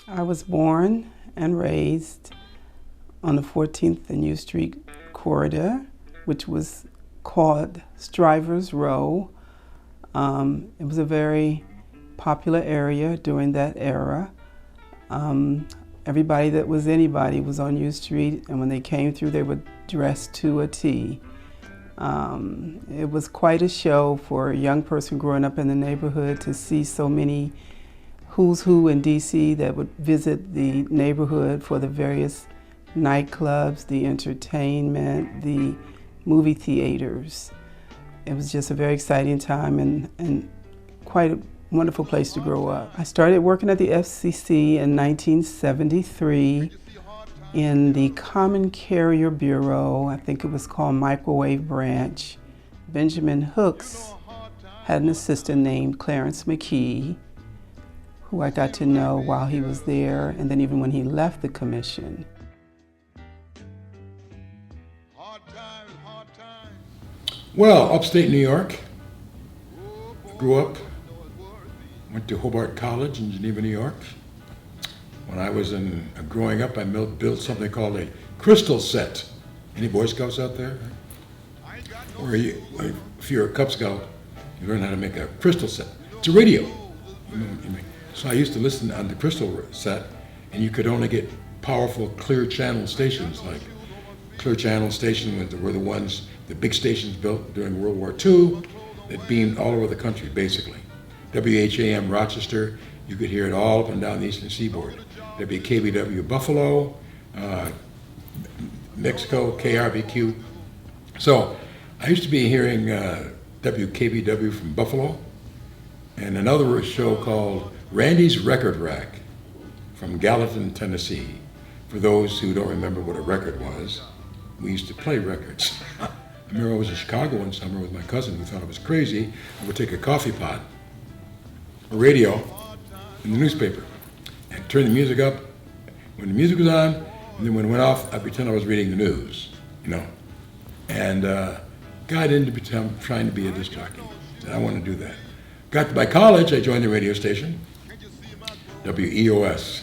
I was born and raised on the 14th and U Street corridor, which was called Strivers Row. It was a very popular area during that era. Everybody that was anybody was on U Street, and when they came through, they were dressed to a T. It was quite a show for a young person growing up in the neighborhood to see so many who's who in DC that would visit the neighborhood for the various nightclubs, the entertainment, the movie theaters. It was just a very exciting time and quite a wonderful place to grow up. I started working at the FCC in 1973 in the Common Carrier Bureau. I think it was called Microwave Branch. Benjamin Hooks had an assistant named Clarence McKee, who I got to know while he was there, and then even when he left the commission. Well, upstate New York. Grew up, went to Hobart College in Geneva, New York. When I was growing up, I built something called a crystal set. Any Boy Scouts out there? Or if you're a Cub Scout, you learn how to make a crystal set. It's a radio. So I used to listen on the crystal set, and you could only get powerful clear channel stations. Like clear channel stations were the ones, the big stations built during World War II that beamed all over the country, basically. WHAM Rochester, you could hear it all up and down the eastern seaboard. WKBW Buffalo, Mexico, KRBQ. So I used to be hearing WKBW from Buffalo, and another show called Randy's Record Rack from Gallatin, Tennessee. For those who don't remember what a record was, we used to play records. I remember I was in Chicago one summer with my cousin who thought I was crazy. I would take a coffee pot, a radio, and the newspaper, and turn the music up when the music was on, and then when it went off, I'd pretend I was reading the news, And got into trying to be a disc jockey. Said, I want to do that. Got to by college, I joined the radio station, WEOS,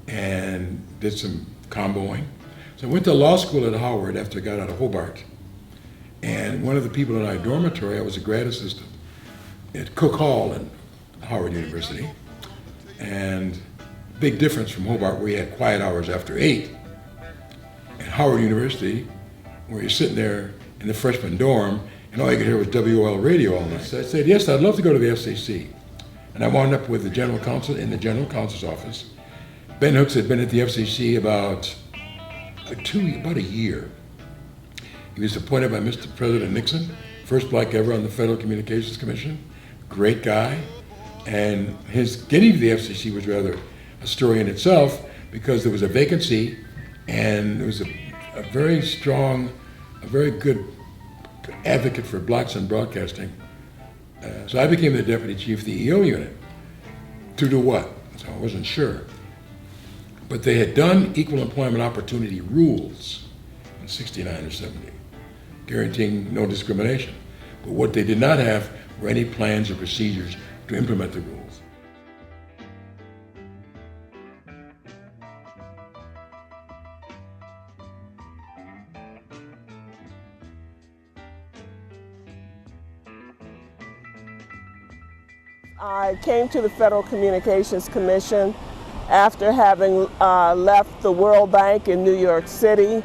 and did some comboing. So I went to law school at Howard after I got out of Hobart. And one of the people in our dormitory, I was a grad assistant at Cook Hall at Howard University. And big difference from Hobart, where you had quiet hours after 8. At Howard University, where you're sitting there in the freshman dorm, and all you could hear was WOL radio all night. So I said, yes, I'd love to go to the FCC. And I wound up with the general counsel in the general counsel's office. Ben Hooks had been at the FCC about a year. He was appointed by Mr. President Nixon, first black ever on the Federal Communications Commission. Great guy. And his getting to the FCC was rather a story in itself, because there was a vacancy, and there was a very strong, a very good advocate for blacks in broadcasting. So I became the deputy chief of the EO unit. To do what? So I wasn't sure. But they had done equal employment opportunity rules in 69 or 70, guaranteeing no discrimination. But what they did not have were any plans or procedures to implement the rules. I came to the Federal Communications Commission after having left the World Bank in New York City,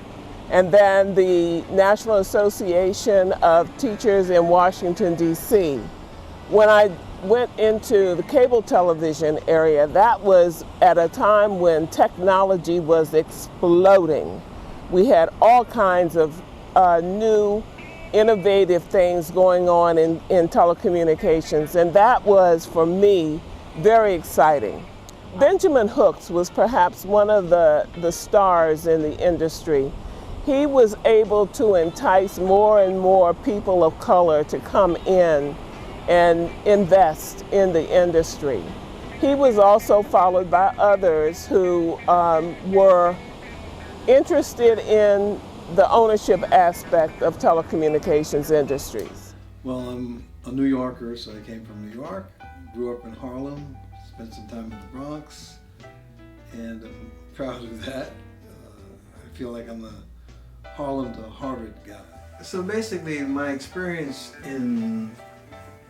and then the National Association of Teachers in Washington, D.C. When I went into the cable television area, that was at a time when technology was exploding. We had all kinds of new innovative things going on in telecommunications, and that was, for me, very exciting. Benjamin Hooks was perhaps one of the stars in the industry. He was able to entice more and more people of color to come in and invest in the industry. He was also followed by others who were interested in the ownership aspect of telecommunications industries. Well, I'm a New Yorker, so I came from New York, grew up in Harlem, spent some time in the Bronx, and I'm proud of that. I feel like I'm a Harlem to Harvard guy. So basically, my experience in,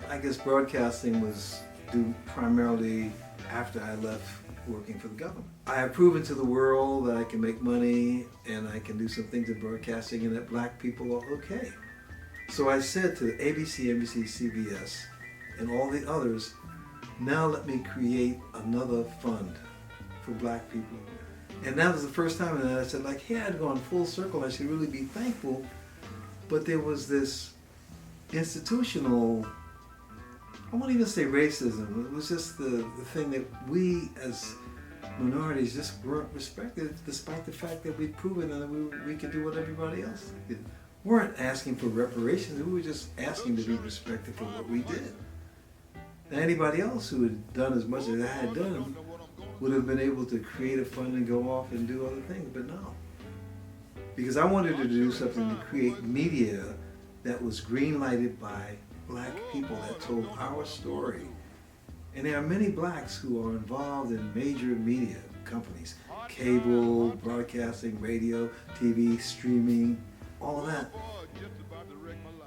I guess, broadcasting was due primarily after I left working for the government. I have proven to the world that I can make money and I can do some things in broadcasting and that black people are okay. So I said to ABC, NBC, CBS, and all the others, now let me create another fund for black people. And that was the first time that I said, like, hey, I'd gone full circle, I should really be thankful. But there was this institutional, I won't even say racism, it was just the thing that we as minorities just weren't respected, despite the fact that we'd proven that we could do what everybody else did. We weren't asking for reparations, we were just asking to be respected for what we did. Now, anybody else who had done as much as I had done would have been able to create a fund and go off and do other things, but no. Because I wanted to do something to create media that was green-lighted by black people that told our story. And there are many blacks who are involved in major media companies, cable, broadcasting, radio, TV, streaming, all of that.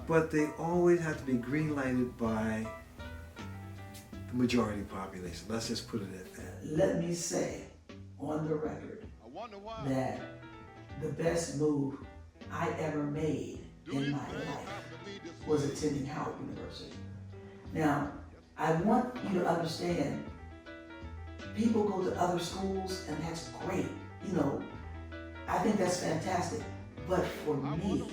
But they always have to be green-lighted by the majority population. Let's just put it at that. Let me say on the record that the best move I ever made in my life was attending Howard University. Now, I want you to understand, people go to other schools and that's great. You know, I think that's fantastic. But for me,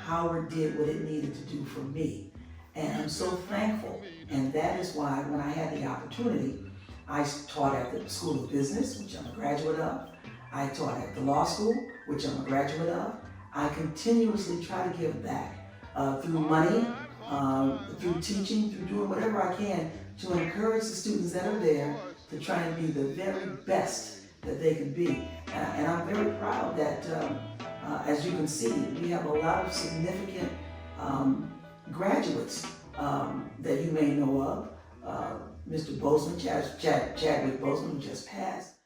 Howard did what it needed to do for me. And I'm so thankful. And that is why when I had the opportunity, I taught at the School of Business, which I'm a graduate of. I taught at the law school, which I'm a graduate of. I continuously try to give back through money, through teaching, through doing whatever I can to encourage the students that are there to try and be the very best that they can be. And I'm very proud that, as you can see, we have a lot of significant graduates that you may know of. Mr. Bozeman, Chadwick Bozeman, who just passed.